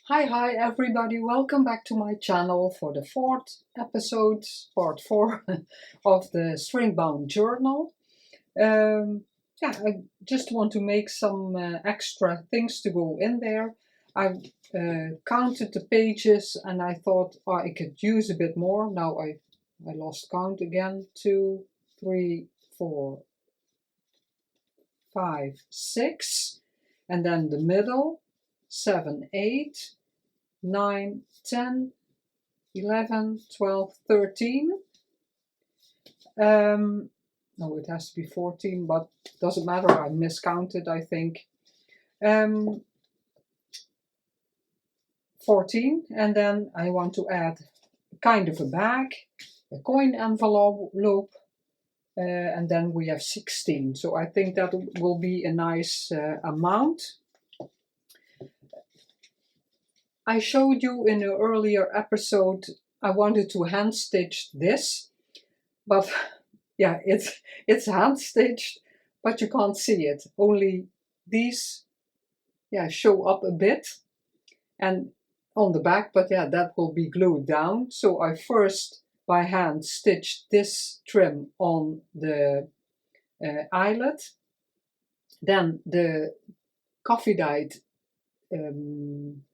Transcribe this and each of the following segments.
Hi everybody, welcome back to my channel for the fourth episode, part 4 of the string bound journal. I just want to make some extra things to go in there. I counted the pages and I thought I could use a bit more. Now I lost count again. 2, 3, 4, 5, 6, and then the middle, 7, 8, 9, 10, 11, 12, 13. No, it has to be 14, but doesn't matter. I miscounted, I think. 14, and then I want to add kind of a bag, a coin envelope, and then we have 16. So I think that will be a nice amount. I showed you in an earlier episode I wanted to hand stitch this, but yeah, it's hand stitched, but you can't see it. Only these show up a bit and on the back, but yeah, that will be glued down. So I first by hand stitched this trim on the eyelet, then the coffee dyed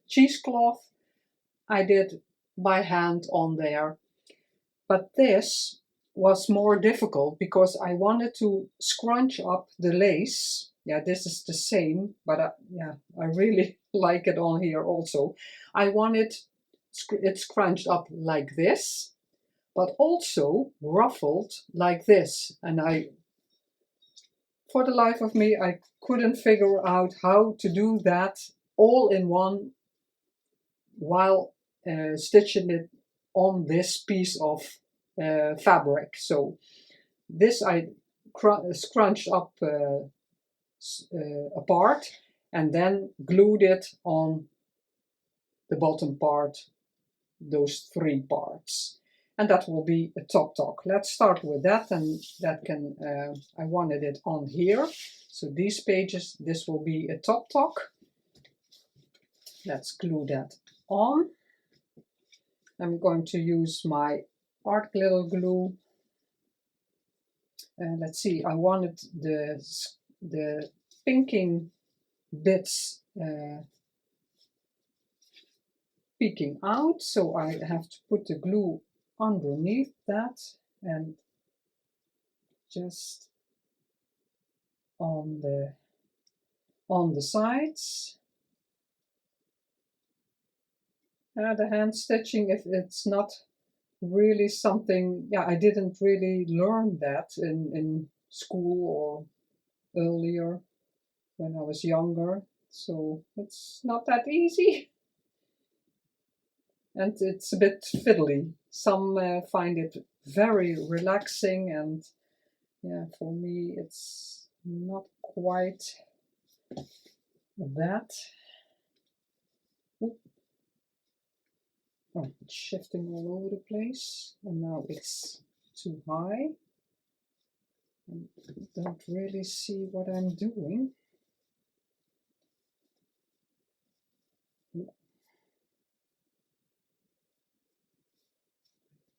cheesecloth I did by hand on there. But this was more difficult because I wanted to scrunch up the lace. Yeah, this is the same, but I really like it on here also. I wanted it scrunched up like this, but also ruffled like this. And for the life of me, I couldn't figure out how to do that all in one while stitching it on this piece of fabric. So this I scrunched up apart and then glued it on the bottom part, those 3 parts. And that will be a top talk. Let's start with that, and that can, I wanted it on here. So these pages, this will be a top talk. Let's glue that on. I'm going to use my art glitter glue. Let's see, I wanted the pinking bits peeking out, so I have to put the glue underneath that and just on the sides. The hand stitching, if it's not really something, I didn't really learn that in school or earlier when I was younger, so it's not that easy. And it's a bit fiddly. Some find it very relaxing, and for me it's not quite that. Oop. Oh, it's shifting all over the place, and now it's too high. I don't really see what I'm doing.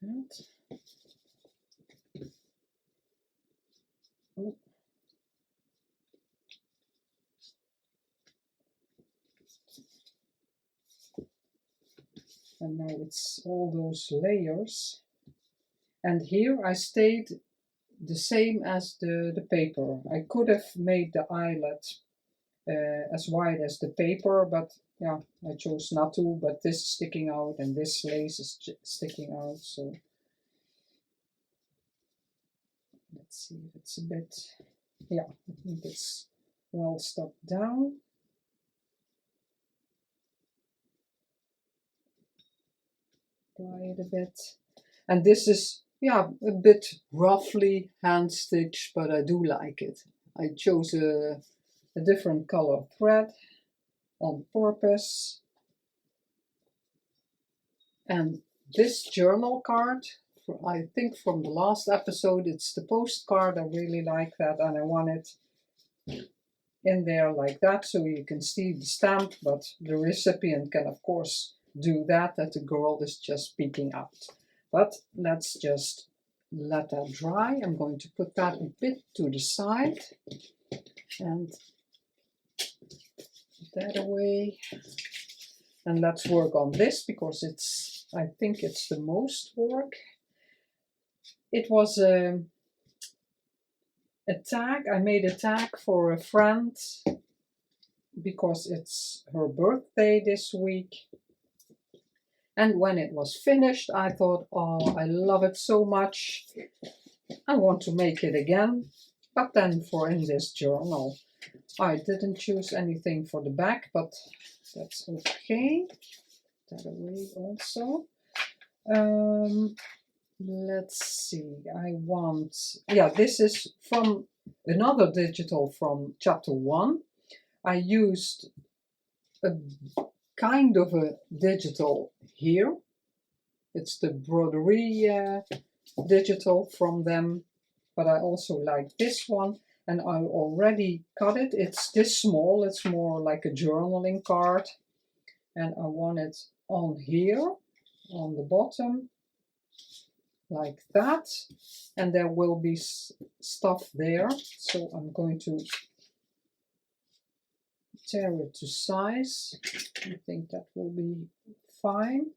That. Oh. And now it's all those layers. And here I stayed the same as the paper. I could have made the eyelet as wide as the paper, but I chose not to. But this is sticking out and this lace is sticking out, so let's see if it's a bit, I think it's well stuck down. Apply it a bit. And this is, a bit roughly hand stitched, but I do like it. I chose a different color thread on purpose. And this journal card, I think from the last episode, it's the postcard. I really like that, and I wanted in there like that, so you can see the stamp, but the recipient can of course do that the girl is just peeking out. But let's just let that dry. I'm going to put that a bit to the side and put that away. And let's work on this because I think it's the most work. It was a tag. I made a tag for a friend because it's her birthday this week. And when it was finished, I thought, oh, I love it so much. I want to make it again. But then in this journal, I didn't choose anything for the back, but that's okay. Put that away also. Let's see, this is from another digital from chapter 1. I used a kind of a digital here. It's the broderie digital from them, but I also like this one, and I already cut it. It's this small, it's more like a journaling card, and I want it on here, on the bottom, like that, and there will be stuff there, so I'm going to tear it to size. I think that will be fine.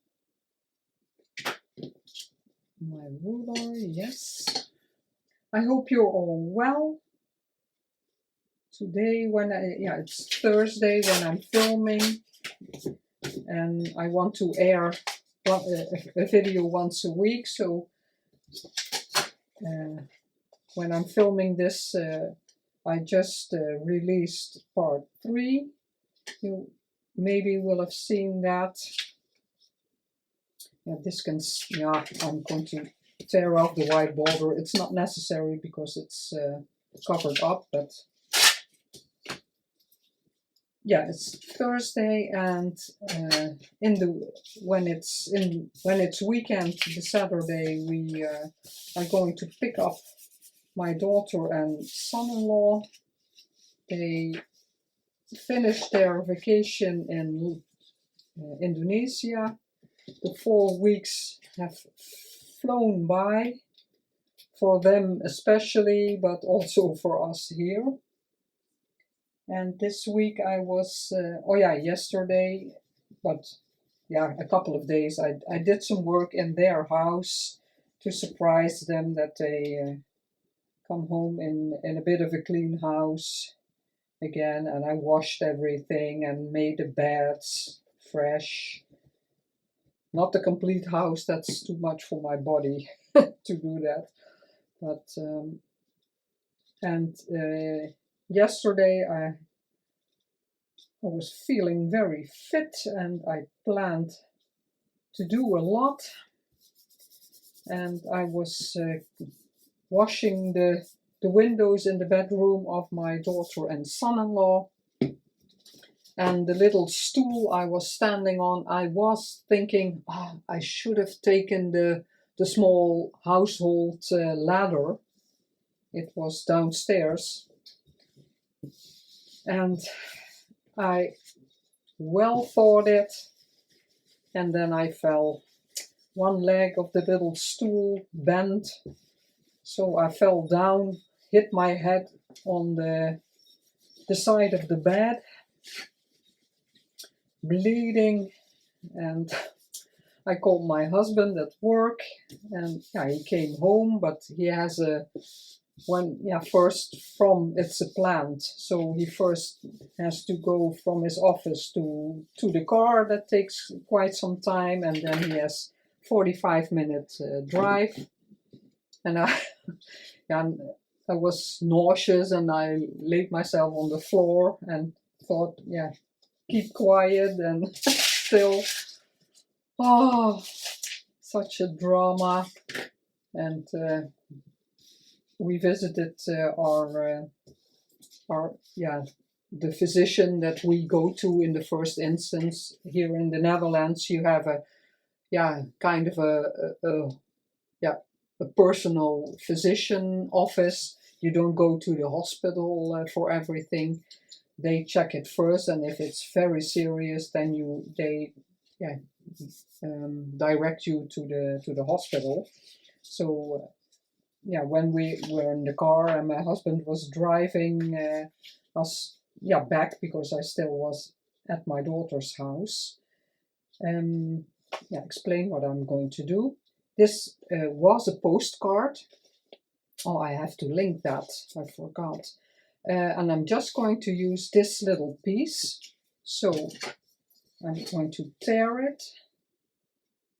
My ruler, yes. I hope you're all well. Today, it's Thursday when I'm filming, and I want to air a video once a week, so when I'm filming this, I just released part 3. You maybe will have seen that. Yeah, I'm going to tear off the white border. It's not necessary because it's covered up, but yeah, it's Thursday, and when it's weekend, the Saturday, we are going to pick up my daughter and son-in-law. They finished their vacation in Indonesia. The 4 weeks have flown by, for them especially, but also for us here. And this week I was, yesterday, but yeah, a couple of days, I did some work in their house to surprise them that they come home in a bit of a clean house again, and I washed everything and made the beds fresh. Not the complete house, that's too much for my body to do that. But yesterday I was feeling very fit, and I planned to do a lot. And I was washing the windows in the bedroom of my daughter and son-in-law. And the little stool I was standing on, I was thinking, I should have taken the small household ladder. It was downstairs. And I well thought it, and then I fell. One leg of the little stool bent, so I fell down, hit my head on the side of the bed, bleeding, and I called my husband at work, and he came home, but he has it's a plant, so he first has to go from his office to the car. That takes quite some time, and then he has 45-minute drive, and I was nauseous, and I laid myself on the floor and thought, keep quiet, and still, such a drama. And we visited the physician that we go to in the first instance. Here in the Netherlands, you have a personal physician office. You don't go to the hospital for everything. they check it first, and if it's very serious, then they direct you to the hospital. So yeah, when we were in the car and my husband was driving us back, because I still was at my daughter's house, explain what I'm going to do. This was a postcard. Oh, I have to link that, I forgot. And I'm just going to use this little piece. So I'm going to tear it.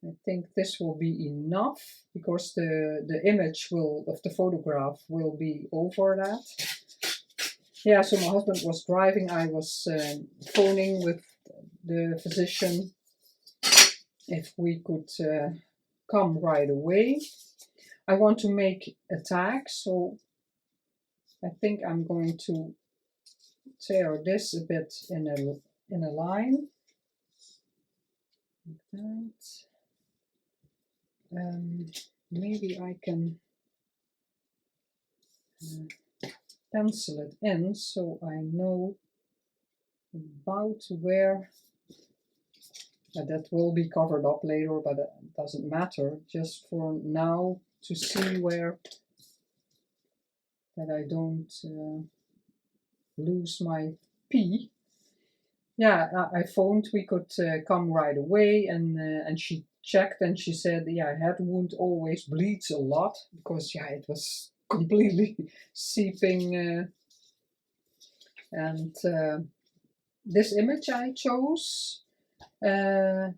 I think this will be enough, because the image of the photograph will be over that. Yeah, so my husband was driving. I was phoning with the physician if we could come right away. I want to make a tag, so I think I'm going to tear this a bit in a line, like that. Maybe I can pencil it in so I know about where. That will be covered up later, but it doesn't matter. Just for now, to see where, that I don't lose my P. Yeah, I phoned. We could come right away, and she checked, and she said, yeah, head wound always bleeds a lot, because it was completely seeping. And this image I chose, I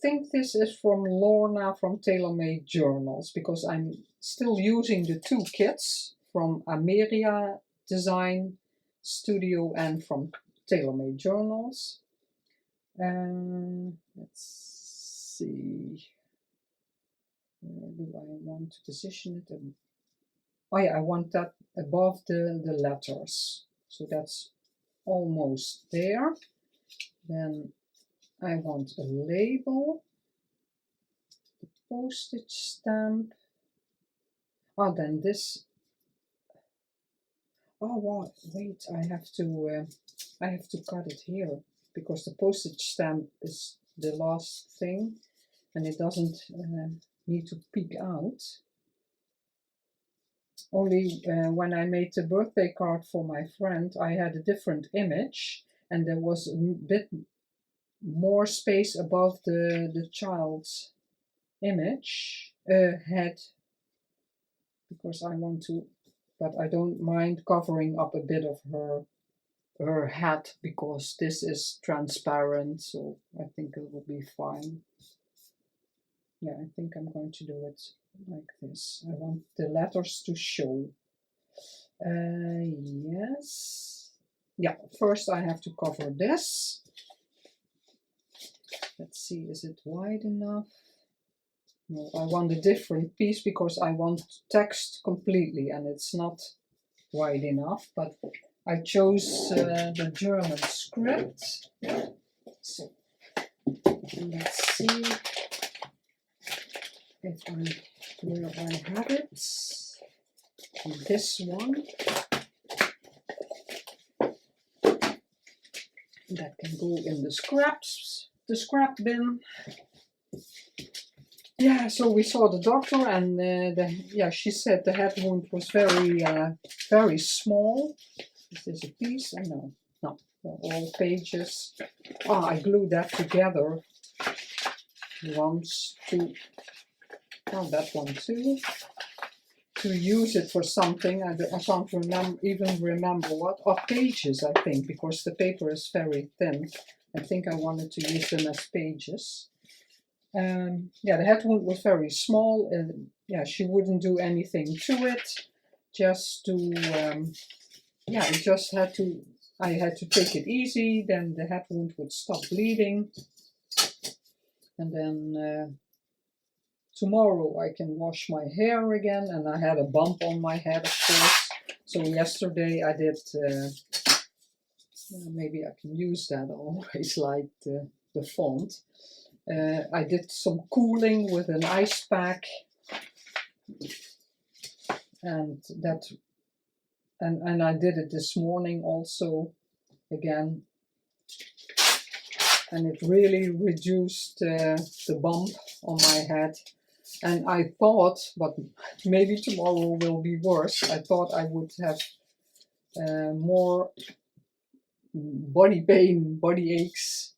think this is from Lorna from Tailor-Made Journals, because I'm still using the two kits from Ameria Design Studio and from Tailor-Made Journals. Let's see, where do I want to position it? Oh yeah, I want that above the letters, so that's almost there. Then I want a label, the postage stamp. Oh, then this. Oh, wow, wait! I have to cut it here, because the postage stamp is the last thing, and it doesn't need to peek out. Only when I made the birthday card for my friend, I had a different image, and there was a bit more space above the child's image head, because I want to, but I don't mind covering up a bit of her head, because this is transparent, so I think it will be fine. Yeah, I think I'm going to do it like this. I want the letters to show. Yes. Yeah, first I have to cover this. Let's see, is it wide enough? No, I want a different piece, because I want text completely, and it's not wide enough, but I chose the German script. So let's see where I have it. This one. That can go in the scrap bin. Yeah, so we saw the doctor, and she said the head wound was very small. Is this a piece? No, all pages. Oh, I glued that together once to, that one too, to use it for something. I can't even remember what. Oh, pages, I think, because the paper is very thin. I think I wanted to use them as pages. The head wound was very small, and she wouldn't do anything to it. Just to, I had to take it easy, then the head wound would stop bleeding. And then tomorrow I can wash my hair again, and I had a bump on my head, of course. So yesterday I did, maybe I can use that, I always like the font. I did some cooling with an ice pack, and I did it this morning also. again, and it really reduced the bump on my head. And I thought, but maybe tomorrow will be worse, I thought I would have more body pain, body aches,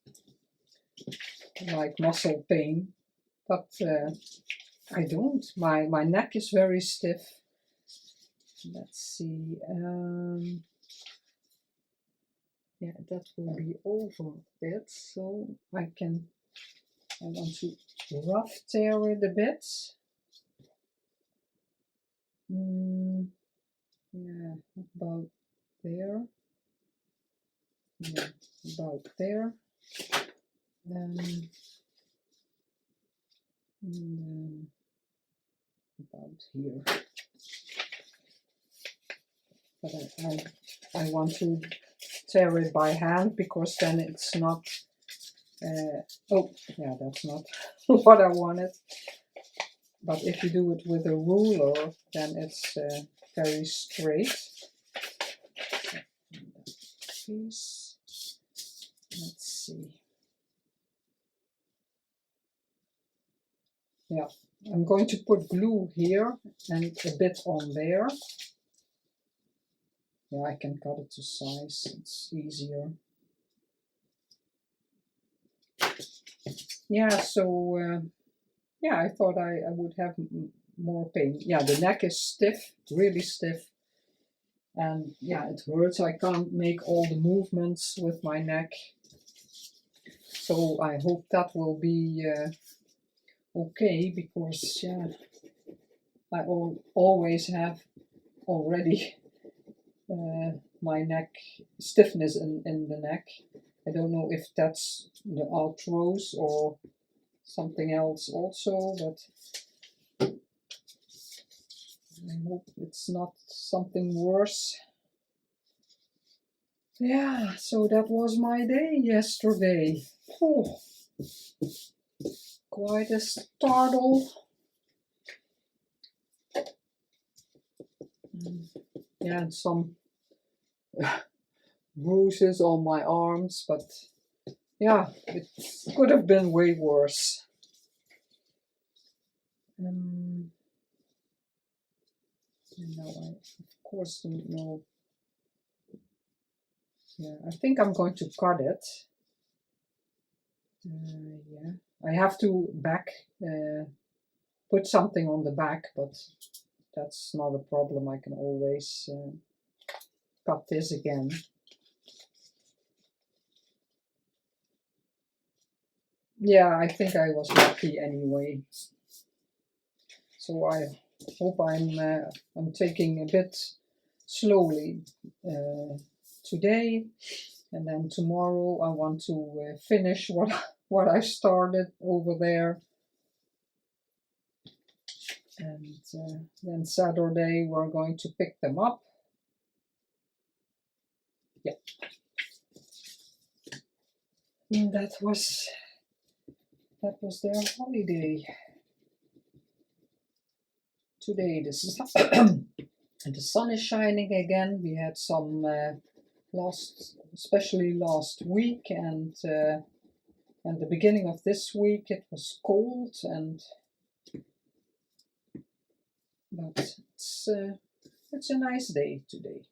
like muscle pain, but I don't. My neck is very stiff. Let's see. Yeah, that will be over it, so I want to rough tear it a bit. Yeah, about there. Yeah, about there. And then about here. But I want to tear it by hand because then it's not. Oh, yeah, that's not what I wanted. But if you do it with a ruler, then it's very straight. Piece. Let's see. Yeah, I'm going to put glue here and a bit on there. Yeah, I can cut it to size, it's easier. Yeah, so yeah, I thought I would have more pain. Yeah, the neck is stiff, really stiff. And yeah, it hurts. I can't make all the movements with my neck. So I hope that will be okay, because yeah, I always have already my neck stiffness in the neck. I don't know if that's the arthros or something else also, but I hope it's not something worse. Yeah, so that was my day yesterday. Oh, quite a startle. Yeah, and some bruises on my arms, but yeah, it could have been way worse. You know, I of course don't know. Yeah, I think I'm going to cut it. Yeah, I have to put something on the back, but that's not a problem. I can always cut this again. Yeah, I think I was lucky anyway. So I hope I'm taking a bit slowly today, and then tomorrow I want to finish what I started over there, and then Saturday we're going to pick them up. Yeah, and that was their holiday. Today the sun is shining again. We had some especially last week, and the beginning of this week it was cold, but it's a nice day today.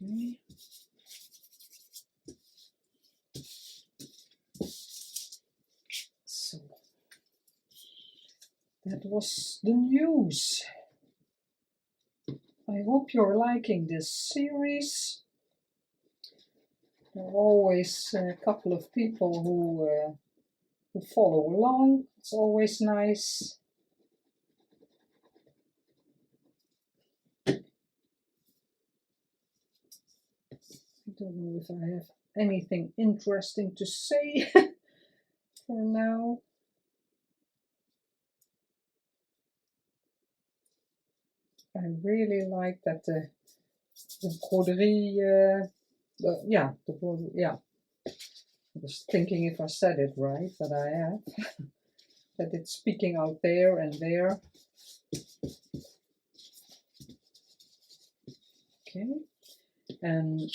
Okay. So that was the news. I hope you're liking this series. There are always a couple of people who follow along. It's always nice. I don't know if I have anything interesting to say for now. I really like that the broderie, yeah, the broderie, yeah. I was thinking if I said it right, but I have. That it's speaking out there and there. Okay, and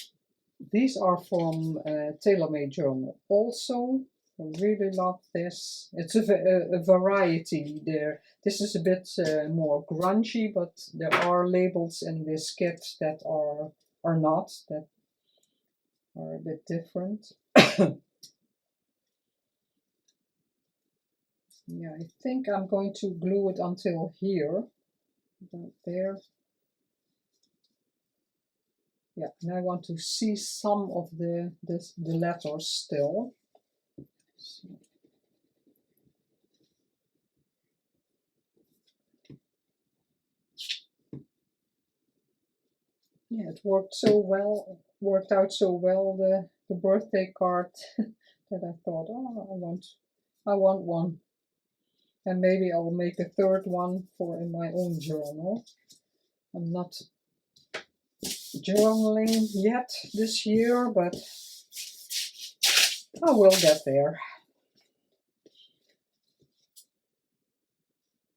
these are from Tailor-Made Journal also. I really love this. It's a variety there. This is a bit more grungy, but there are labels in this kit that are not, that are a bit different. Yeah, I think I'm going to glue it until here, about there. Yeah, and I want to see some of the letters still. So. Yeah, it worked out so well, the birthday card, that I thought, oh, I want one. And maybe I'll make a third one for in my own journal. I'm not journaling yet this year, but I will get there.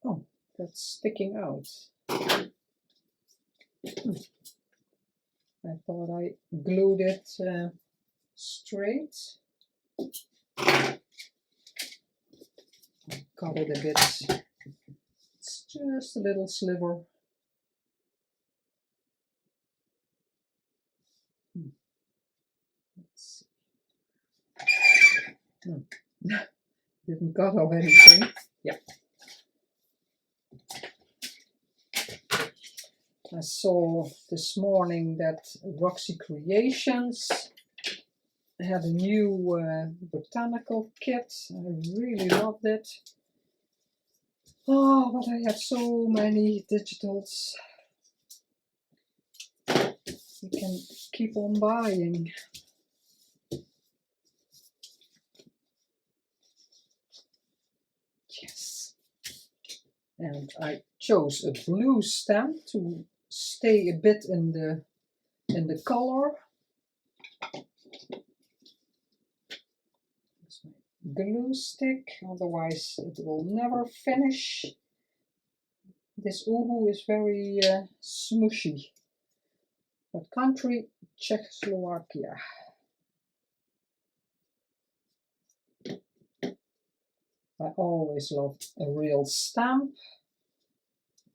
Oh, that's sticking out. I thought I glued it straight. Cut it a bit. It's just a little sliver. Let's see. Didn't cut off anything. Yeah. I saw this morning that Roxy Creations had a new botanical kit. I really loved it. Oh, but I have so many digitals. You can keep on buying. Yes. And I chose a blue stamp to stay a bit in the color. There's my glue stick, otherwise it will never finish. This uhu is very smooshy. What country? Czechoslovakia. I always loved a real stamp.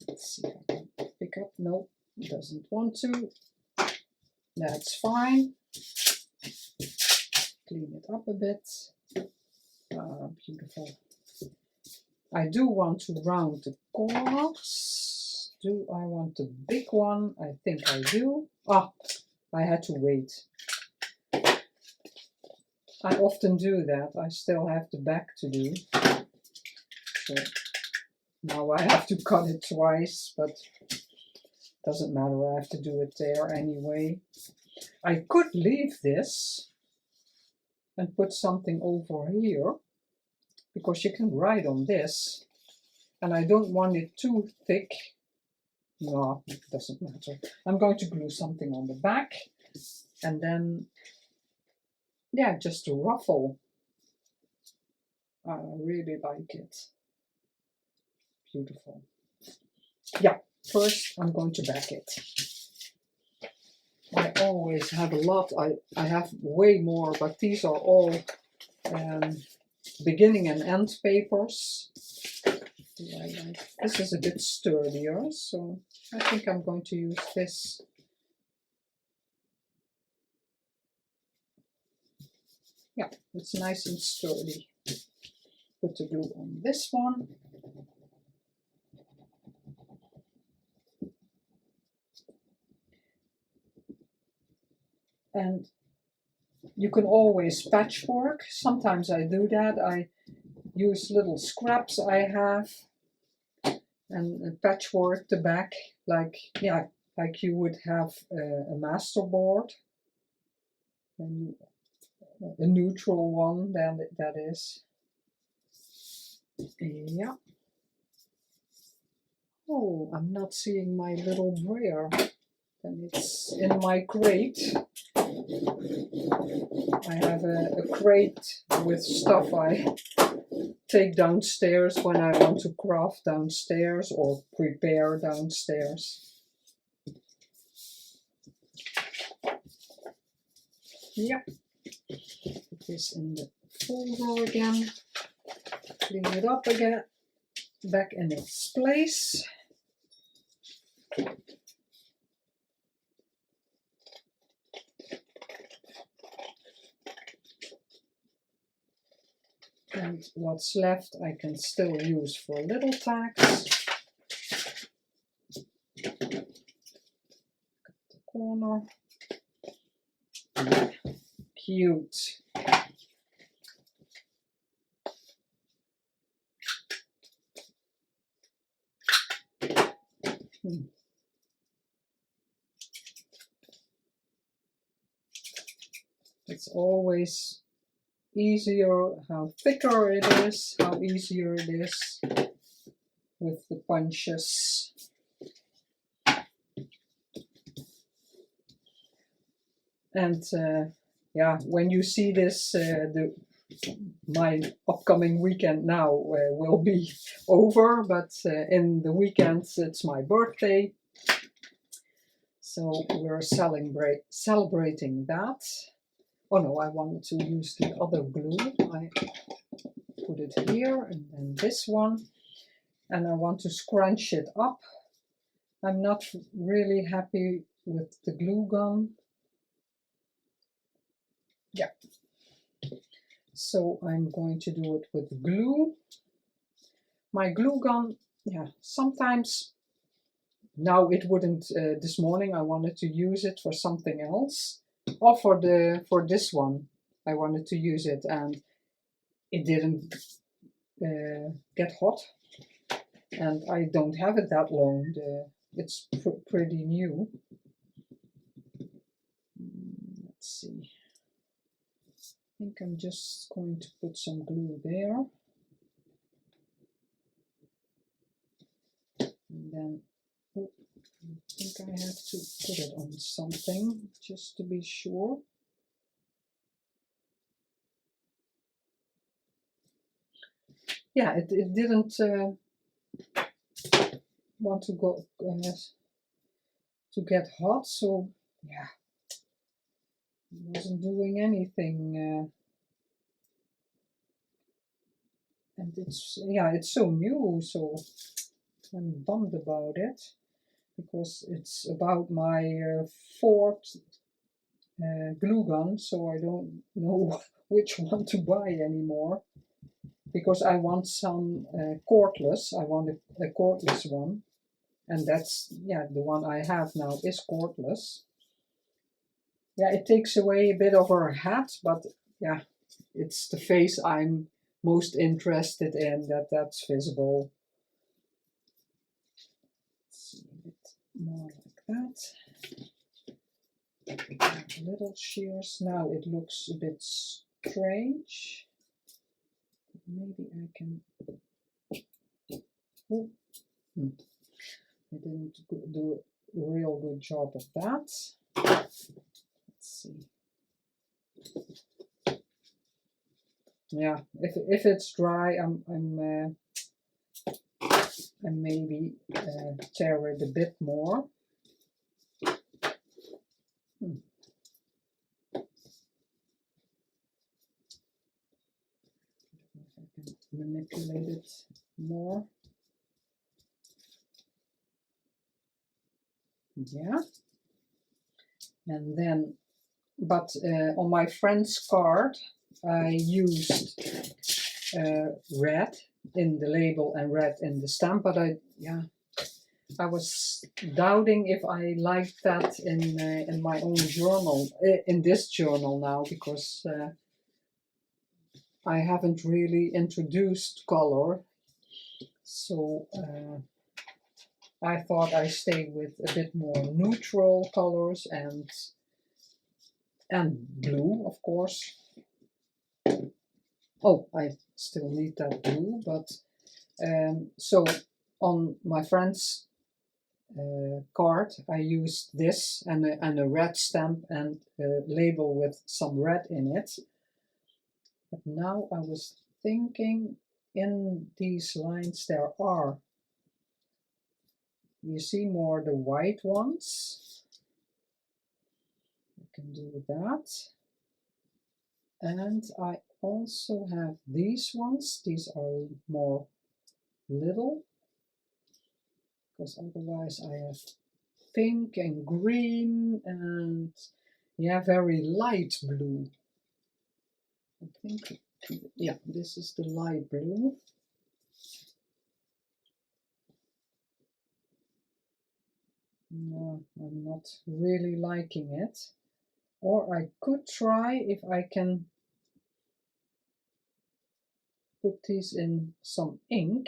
Let's see if I can pick up. No, it doesn't want to. That's fine. Clean it up a bit. Beautiful. I do want to round the corners. Do I want a big one? I think I do. I had to wait. I often do that. I still have the back to do. So now I have to cut it twice, but doesn't matter. I have to do it there anyway. I could leave this and put something over here, because you can write on this, and I don't want it too thick. No, it doesn't matter. I'm going to glue something on the back, and then, yeah, just a ruffle. I really like it. Beautiful. Yeah, first I'm going to back it. I always have a lot. I have way more, but these are all beginning and end papers. This is a bit sturdier, so I think I'm going to use this. Yeah, it's nice and sturdy. Put the glue on this one. And you can always patchwork. Sometimes I do that. I use little scraps I have and patchwork the back, like you would have a masterboard, and a neutral one. Then that is. Yeah. Oh, I'm not seeing my little brayer. And it's in my crate. I have a crate with stuff I take downstairs when I want to craft downstairs or prepare downstairs. Yeah, put this in the folder again, clean it up again, back in its place. And what's left I can still use for little tags. Cut the corner. Cute. It's always easier how thicker it is, how easier it is with the punches. And yeah, when you see this, my upcoming weekend now will be over, but in the weekends it's my birthday. So we're celebrating that. Oh no, I wanted to use the other glue. I put it here and then this one. And I want to scrunch it up. I'm not really happy with the glue gun. Yeah. So I'm going to do it with glue. My glue gun, yeah, sometimes, now it wouldn't, this morning I wanted to use it for something else. Or for this one, I wanted to use it and it didn't get hot. And I don't have it that long. It's pretty new. Let's see. I think I'm just going to put some glue there. And then, oh, I think I have to put it on something just to be sure. Yeah, it didn't want to go to get hot, so yeah, it wasn't doing anything. And it's, yeah, it's so new, so I'm bummed about it, because it's about my fourth glue gun, so I don't know which one to buy anymore, because I want some cordless. I want a cordless one, and that's, yeah, the one I have now is cordless. Yeah, it takes away a bit of her hat, but yeah, it's the face I'm most interested in, that's visible. Let's see, a bit more like that. Little shears. Now it looks a bit strange. Maybe I can. Oh, I didn't do a real good job of that. Let's see. Yeah, if it's dry, I maybe tear it a bit more. If I can manipulate it more. Yeah. And then, but on my friend's card, I used red in the label and red in the stamp, but I was doubting if I liked that in my own journal, in this journal now, because I haven't really introduced color, so I thought I stay with a bit more neutral colors and blue, of course. Oh, I still need that blue, but so on my friend's card, I used this and a red stamp and a label with some red in it. But now I was thinking, in these lines there are, you see, more the white ones. I can do that. And I also have these ones. These are more little, because otherwise I have pink and green and yeah, very light blue. I think, yeah, this is the light blue. No, I'm not really liking it. Or I could try if I can put these in some ink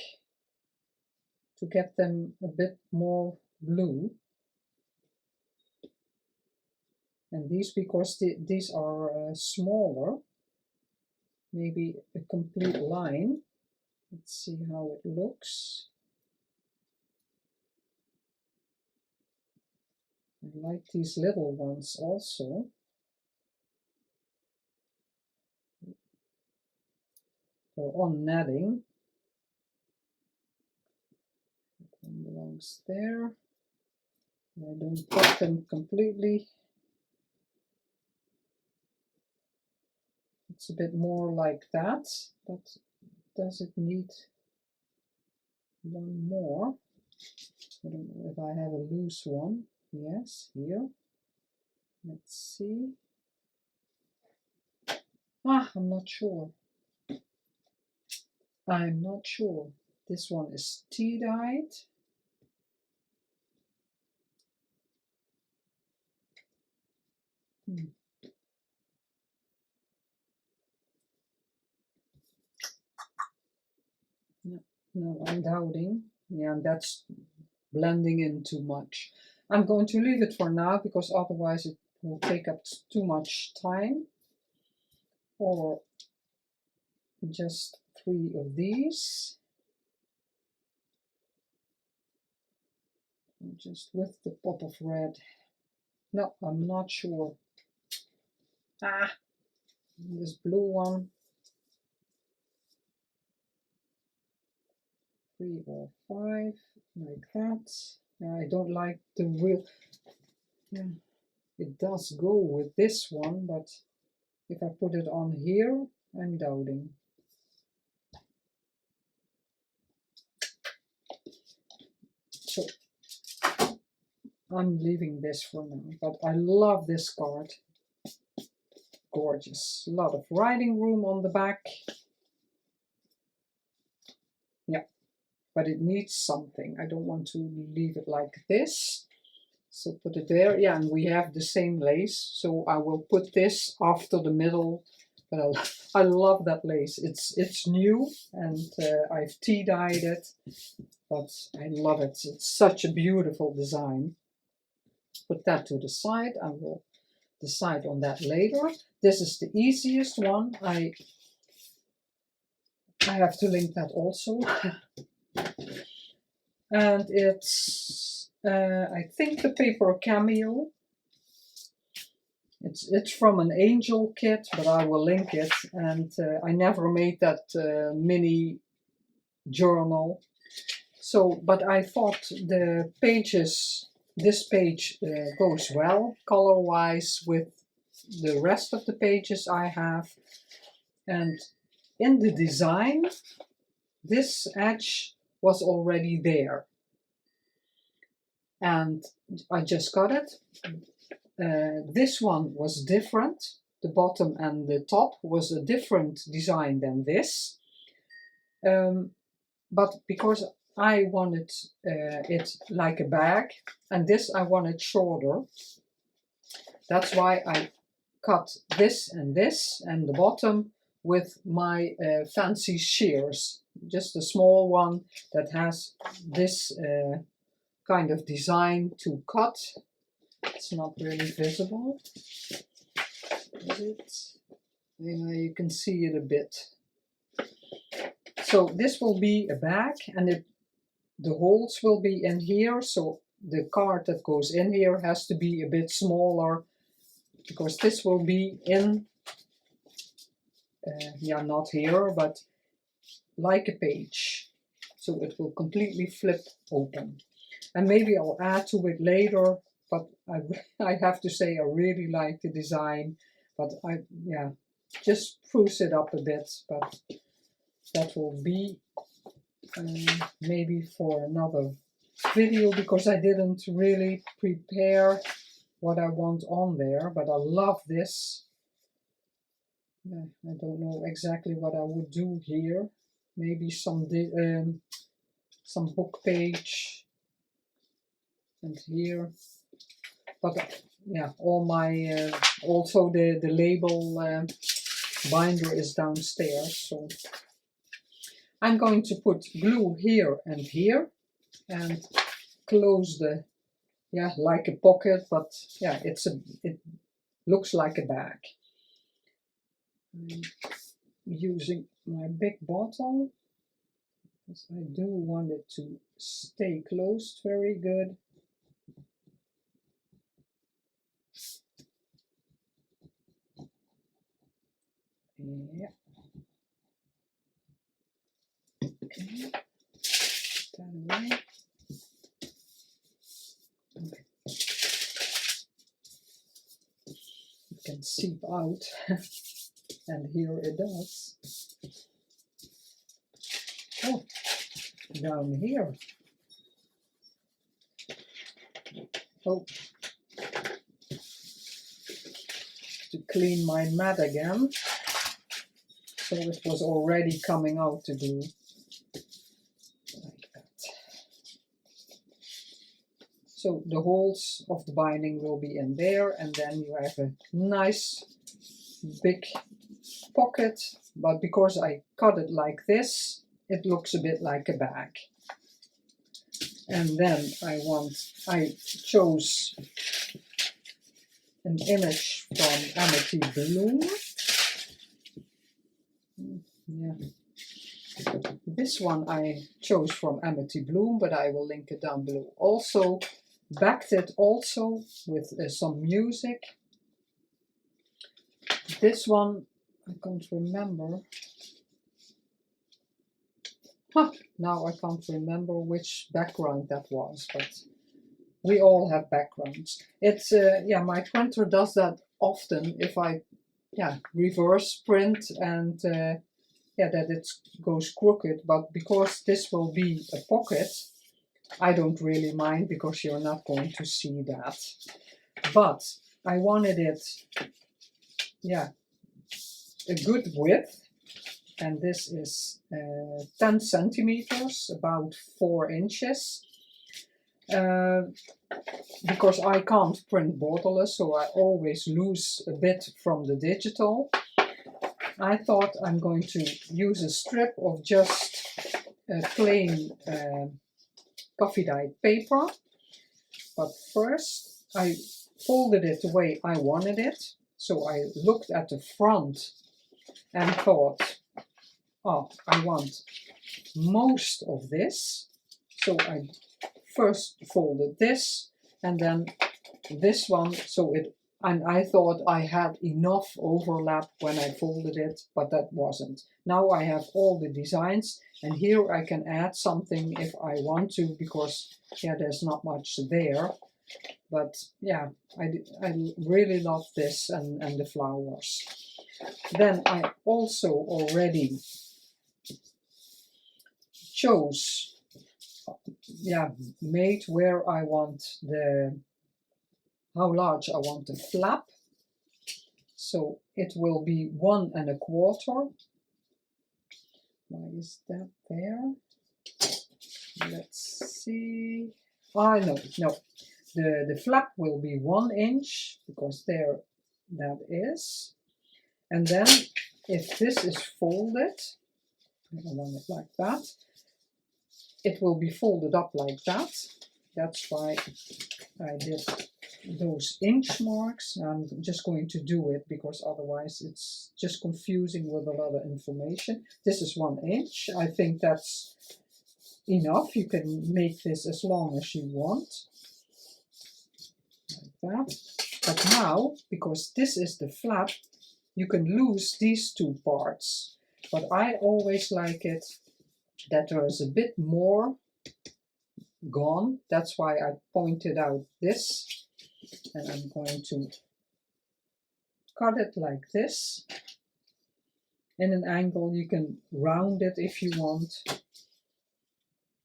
to get them a bit more blue. And these, because these are smaller, maybe a complete line. Let's see how it looks. I like these little ones also. So on netting. That one belongs there. I don't cut them completely. It's a bit more like that, but does it need one more? I don't know if I have a loose one. Yes, here. Let's see. I'm not sure. I'm not sure. This one is tea-dyed. No, I'm doubting. Yeah, that's blending in too much. I'm going to leave it for now because otherwise it will take up too much time. Or just 3 of these. Just with the pop of red. No, I'm not sure. This blue one. 3 or 5, like that. I don't like the real. Yeah, it does go with this one, but if I put it on here, I'm doubting. So I'm leaving this for now, but I love this card. Gorgeous. A lot of writing room on the back. Yeah, but it needs something. I don't want to leave it like this. So put it there. Yeah, and we have the same lace. So I will put this after the middle. But I love that lace. It's new and I've tea-dyed it. But I love it. It's such a beautiful design. Put that to the side. I will decide on that later. This is the easiest one. I have to link that also. And it's, I think the paper Cameo. It's from an angel kit, but I will link it. And I never made that mini journal. So, but I thought the pages, this page goes well color-wise with the rest of the pages I have. And in the design, this edge was already there. And I just got it. This one was different. The bottom and the top was a different design than this. But because I wanted it like a bag, and this I wanted shorter, that's why I cut this and the bottom with my fancy shears. Just a small one that has this kind of design to cut. It's not really visible, is it? Yeah, you can see it a bit. So this will be a bag, and the holes will be in here, so the card that goes in here has to be a bit smaller, because this will be in, yeah, not here, but like a page. So it will completely flip open. And maybe I'll add to it later, but I have to say I really like the design. But yeah, just spruce it up a bit, but that will be maybe for another video, because I didn't really prepare what I want on there, but I love this. I don't know exactly what I would do here. Maybe some book page, and here. But yeah, all my also the label binder is downstairs, so I'm going to put glue here and here and close the, yeah, like a pocket, but yeah, it looks like a bag. I'm using my big bottle because I do want it to stay closed very good. Yeah. Okay. Put that away. Okay. It can seep out, and here it does. Oh, down here. Oh, to clean my mat again. So it was already coming out to do like that. So the holes of the binding will be in there, and then you have a nice big pocket, but because I cut it like this, it looks a bit like a bag. And then I chose an image from Amity Bloom. Yeah. This one I chose from Amity Bloom, but I will link it down below. Also backed it also with some music. This one I can't remember. Now I can't remember which background that was, but we all have backgrounds. It's yeah, my printer does that often if I reverse print and yeah, that it goes crooked, but because this will be a pocket, I don't really mind because you're not going to see that. But I wanted it, yeah, a good width, and this is 10 centimeters, about 4 inches. Because I can't print borderless, so I always lose a bit from the digital. I thought I'm going to use a strip of just plain coffee dyed paper, but first I folded it the way I wanted it. So I looked at the front and thought, oh, I want most of this. So I first folded this and then this one, so and I thought I had enough overlap when I folded it, but that wasn't. Now I have all the designs, and here I can add something if I want to, because yeah, there's not much there. But yeah, I really love this and the flowers. Then I also already chose, yeah, made where I want how large I want the flap. So it will be 1 1/4. Why is that there? Let's see. Ah, no. The flap will be 1 inch, because there that is. And then if this is folded, I want it like that, it will be folded up like that. That's why I did those inch marks. I'm just going to do it because otherwise it's just confusing with a lot of information. This is 1 inch. I think that's enough. You can make this as long as you want, like that. But now, because this is the flap, you can lose these 2 parts. But I always like it that there is a bit more gone. That's why I pointed out this, and I'm going to cut it like this. in an angle. You can round it if you want.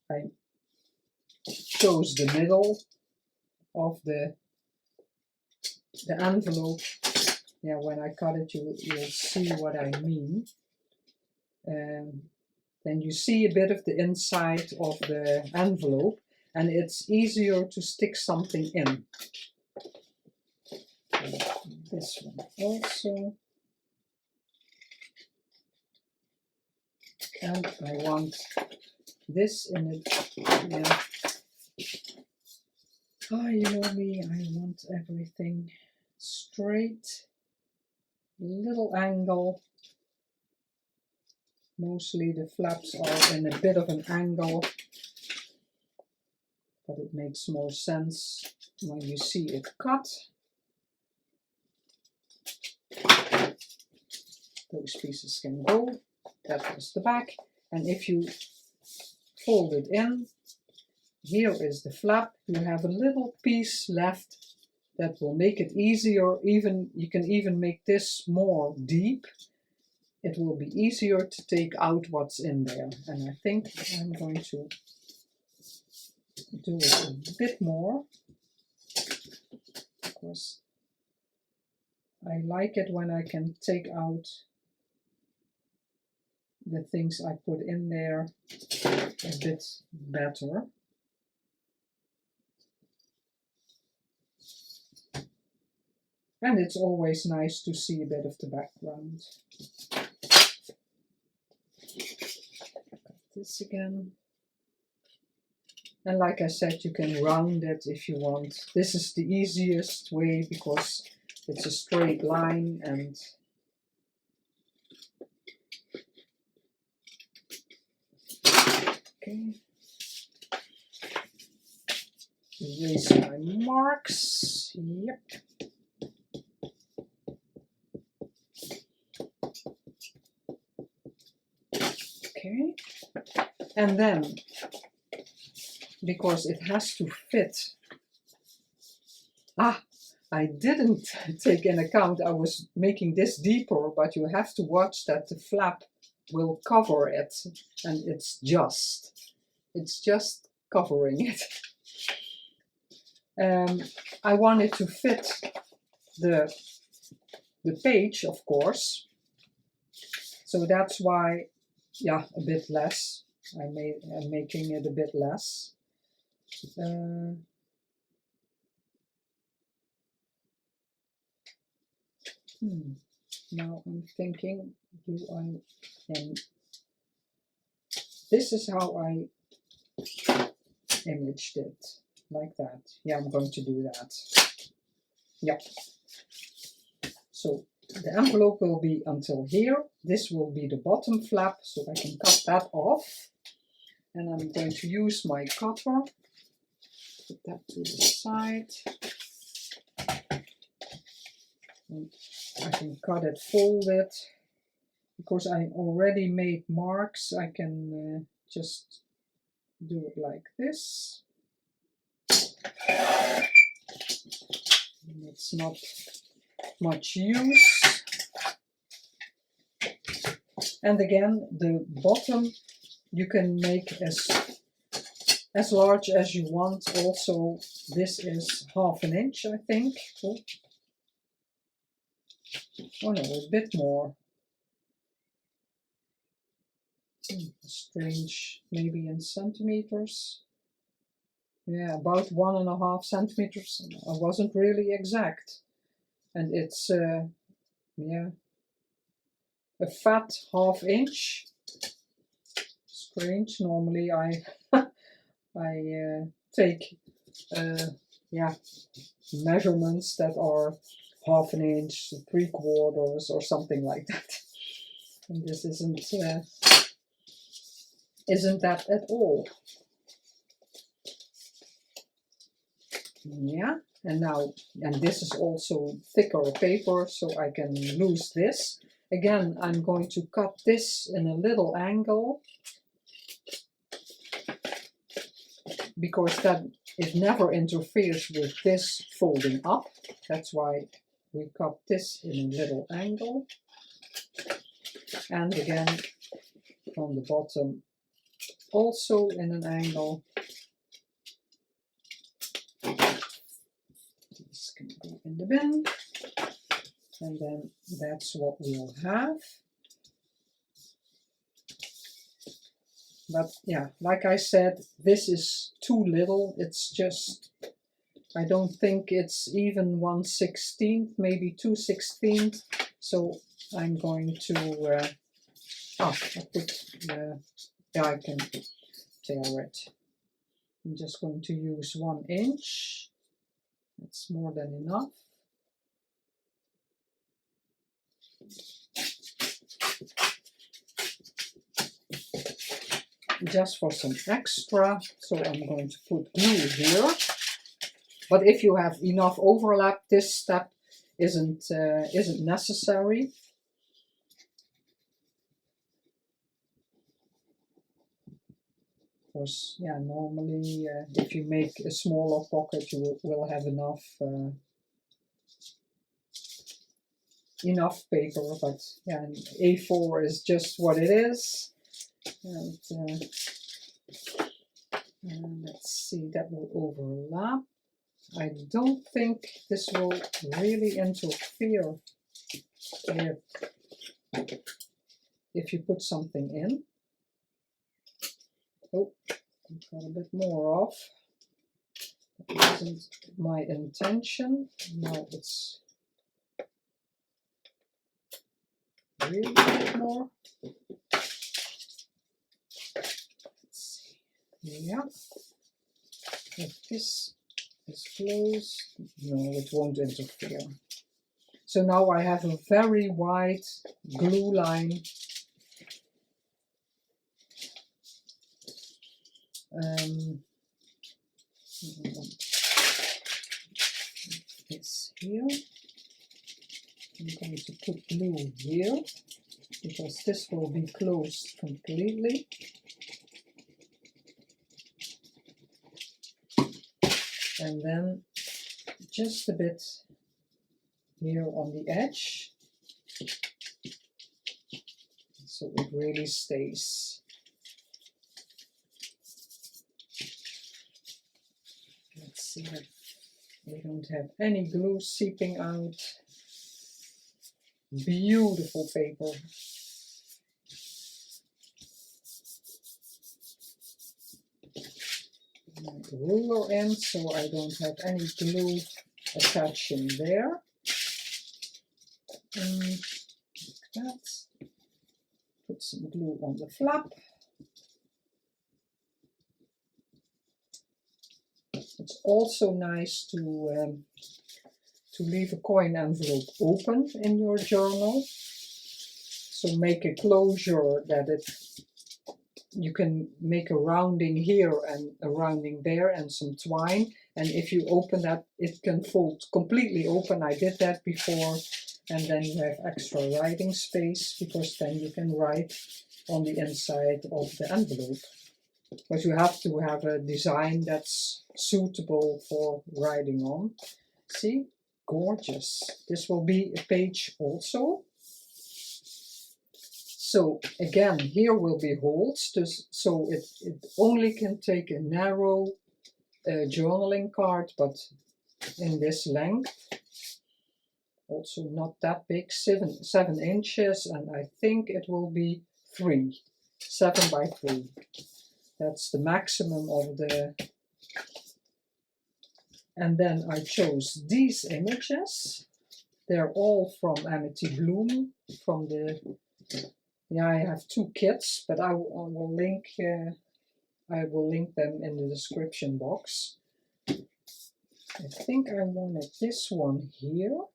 I chose the middle of the envelope. Yeah, when I cut it, you'll see what I mean. Then you see a bit of the inside of the envelope, and it's easier to stick something in. This one also. And I want this in it. Yeah. Oh, you know me, I want everything straight, little angle. Mostly the flaps are in a bit of an angle, but it makes more sense when you see it cut. Those pieces can go. That was the back. And if you fold it in, here is the flap. You have a little piece left that will make it easier. You can even make this more deep. It will be easier to take out what's in there. And I think I'm going to do it a bit more, because I like it when I can take out the things I put in there a bit better. And it's always nice to see a bit of the background. Cut this again. And like I said, you can round it if you want. This is the easiest way because it's a straight line, and okay. Erase my marks. Yep. Okay. And then, because it has to fit. I didn't take in account I was making this deeper, but you have to watch that the flap will cover it, and it's just covering it. I wanted to fit the page, of course, so that's why, yeah, a bit less. I'm making it a bit less. Now I'm thinking, this is how I imaged it, like that. Yeah, I'm going to do that. Yeah. So the envelope will be until here. This will be the bottom flap, so I can cut that off. And I'm going to use my cutter. Put that to the side. And I can cut it, fold it. Because I already made marks, I can just do it like this. And it's not much use. And again, the bottom you can make as large as you want. Also, this is 1/2 inch, I think. Oh no, a bit more. Strange, maybe in centimeters. Yeah, about 1.5 centimeters. I wasn't really exact. And it's, yeah, a fat 1/2 inch. Strange. Normally I take yeah, measurements that are 1/2 inch, 3/4, or something like that. And this isn't that at all. Yeah, and now, and this is also thicker paper, so I can lose this. Again, I'm going to cut this in a little angle, because that it never interferes with this folding up. That's why we cut this in a little angle. And again on the bottom also in an angle. This can go in the bin, and then that's what we'll have. But yeah, like I said, this is too little. It's just, I don't think it's even 1/16, maybe 2/16. So I'm going to, I put, yeah, I can tear it. I'm just going to use 1 inch. That's more than enough. Just for some extra, so I'm going to put glue here. But if you have enough overlap, this step isn't necessary. Of course, yeah, normally if you make a smaller pocket, you will have enough paper. But yeah, A4 is just what it is. And let's see, that will overlap. I don't think this will really interfere if you put something in. Oh, I got a bit more off. That wasn't my intention. Now it's really a bit more. Let's see. Yeah. If this is closed, no, it won't interfere. So now I have a very wide glue line. This here. I'm going to put glue here because this will be closed completely. And then just a bit here on the edge, so it really stays. Let's see if we don't have any glue seeping out. Beautiful paper. My ruler in, so I don't have any glue attaching there. And like that. Put some glue on the flap. It's also nice to leave a coin envelope open in your journal. So make a closure that you can make a rounding here and a rounding there and some twine. And if you open that, it can fold completely open. I did that before. And then you have extra writing space because then you can write on the inside of the envelope. But you have to have a design that's suitable for writing on. See? Gorgeous. This will be a page also. So again, here will be holes, so it only can take a narrow journaling card, but in this length. Also not that big, 7 inches, and I think it will be 7 by 3. That's the maximum of the. And then I chose these images. They're all from Amity Bloom, from the. Yeah, I have 2 kits, but I will link them in the description box. I think I wanted this one here.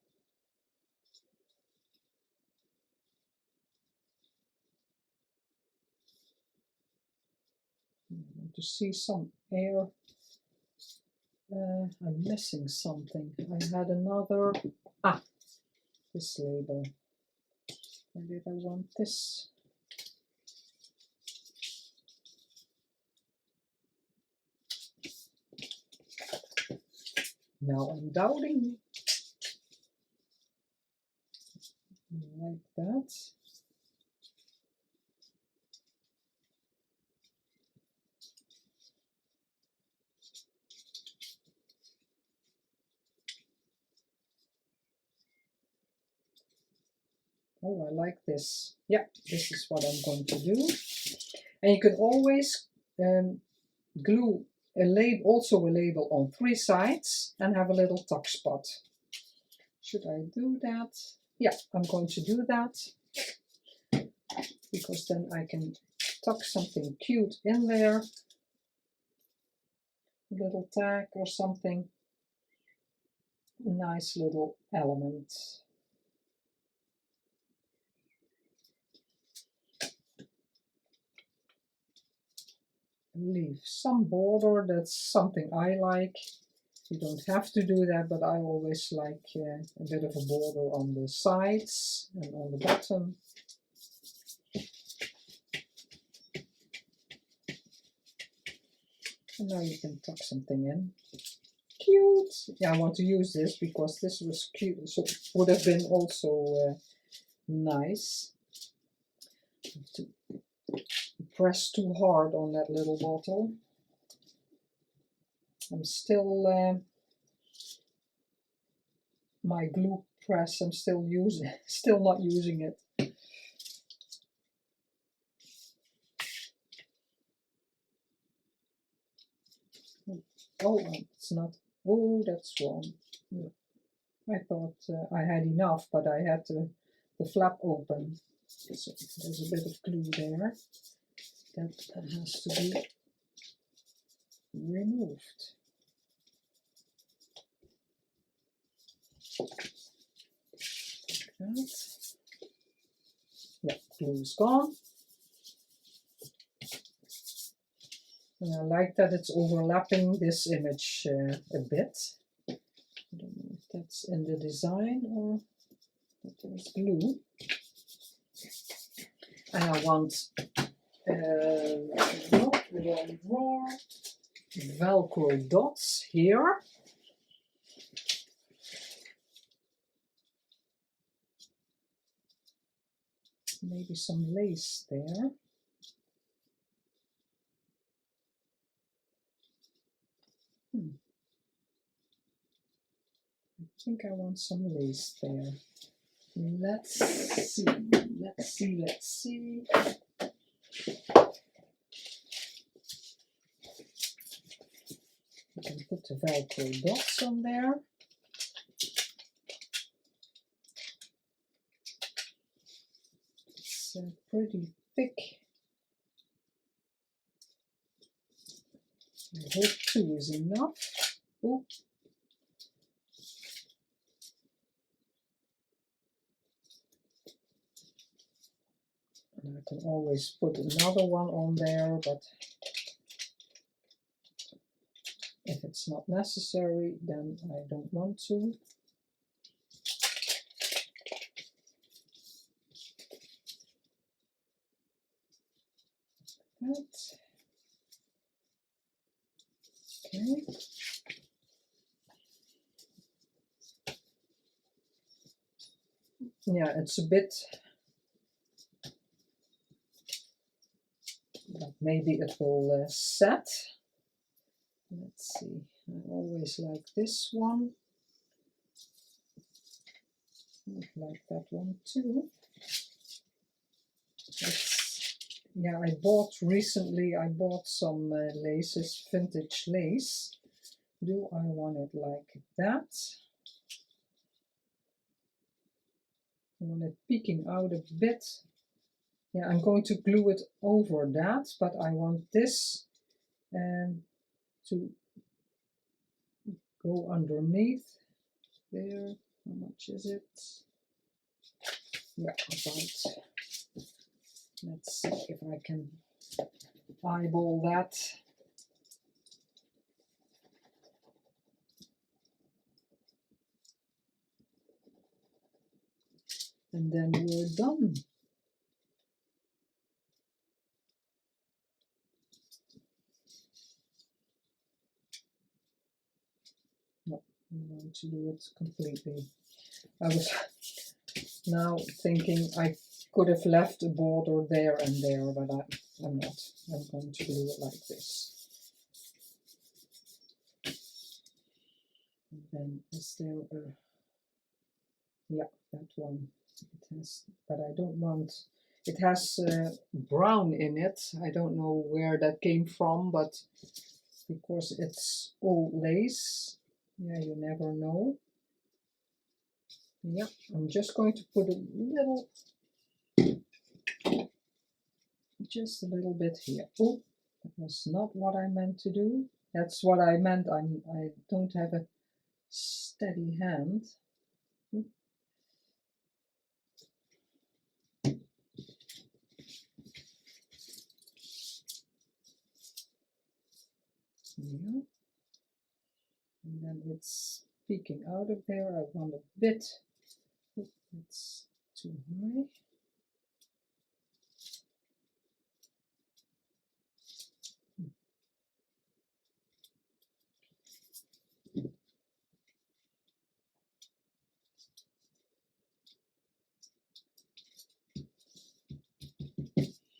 To see some air. I'm missing something. I had another. This label. Or did I want this? Now I'm doubting. Like that. Oh, I like this. Yeah, this is what I'm going to do. And you can always glue a label, also a label on 3 sides and have a little tuck spot. Should I do that? Yeah, I'm going to do that because then I can tuck something cute in there. A little tag or something. A nice little element. Leave some border, that's something I like. You don't have to do that, but I always like a bit of a border on the sides and on the bottom. And now you can tuck something in. Cute! Yeah, I want to use this because this was cute, so it would have been also nice. To press too hard on that little bottle. I'm still my glue press. I'm still not using it. Oh, it's not. Oh, that's wrong. I thought I had enough, but I had the flap open. So there's a bit of glue there. That has to be removed. Like that. Yeah, glue is gone. And I like that it's overlapping this image a bit. I don't know if that's in the design or that there's glue. And I want raw Velcro dots here. Maybe some lace there. I think I want some lace there. Let's see. We can put the Velcro dots on there. It's pretty thick. I hope 2 is enough. Ooh. And I can always put another one on there, but if it's not necessary, then I don't want to. That. Okay. Yeah, it's a bit, but maybe it will set. Let's see, I always like this one. I like that one too. Yeah, I bought some laces, vintage lace. Do I want it like that? I want it peeking out a bit. Yeah, I'm going to glue it over that, but I want this to go underneath there. How much is it? Yeah, about. Let's see if I can eyeball that. And then we're done. No, I'm going to do it completely. I was now thinking I could have left a border there and there, but I'm not. I'm going to do it like this. And then is there a, yeah, that one. It has, but I don't want, it has brown in it. I don't know where that came from, but because it's all lace, yeah, you never know. Yeah, I'm just going to put a little, just a little bit here. Oh, that was not what I meant to do. That's what I meant. I don't have a steady hand. Yeah. And then it's peeking out of there. I want a bit. It's too high.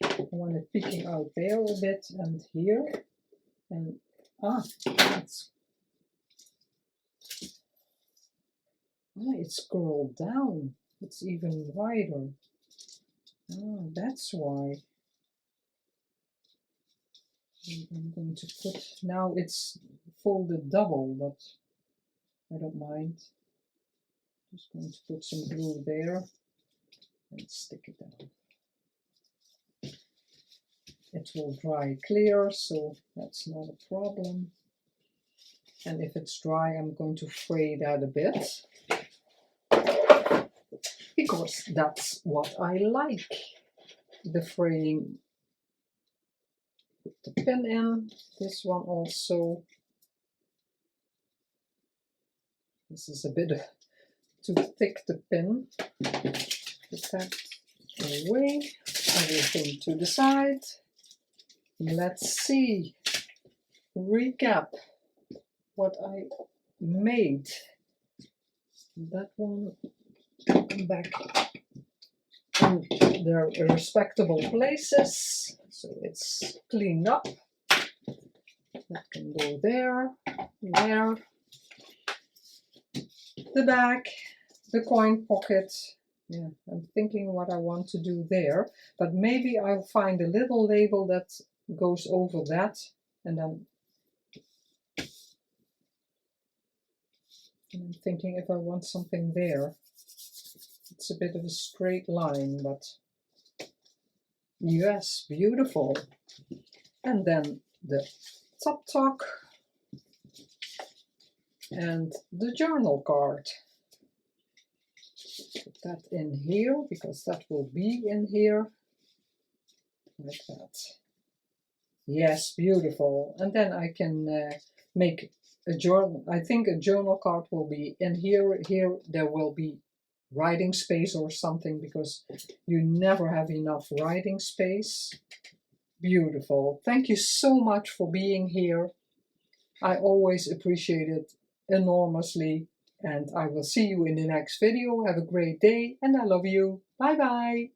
I want it peeking out there a bit and here. And it's curled down. It's even wider. Oh, that's why. I'm going to put, now it's folded double, but I don't mind. Just going to put some glue there and stick it down. It will dry clear, so that's not a problem. And if it's dry, I'm going to fray that a bit, because that's what I like, the fraying. Put the pin in, this one also. This is a bit too thick, the pin. Put that away, everything to the side. Let's see, recap what I made. That one, come back in their respectable places, so it's cleaned up. That can go there, there. The back, the coin pocket. Yeah, I'm thinking what I want to do there, but maybe I'll find a little label that goes over that, and then I'm thinking if I want something there. It's a bit of a straight line, but yes, beautiful. And then the top tuck and the journal card. Put that in here because that will be in here, like that. Yes, beautiful. And then I can make a journal. I think a journal card will be in here. Here there will be writing space or something, because you never have enough writing space. Beautiful. Thank you so much for being here. I always appreciate it enormously, and I will see you in the next video. Have a great day, and I love you. Bye bye.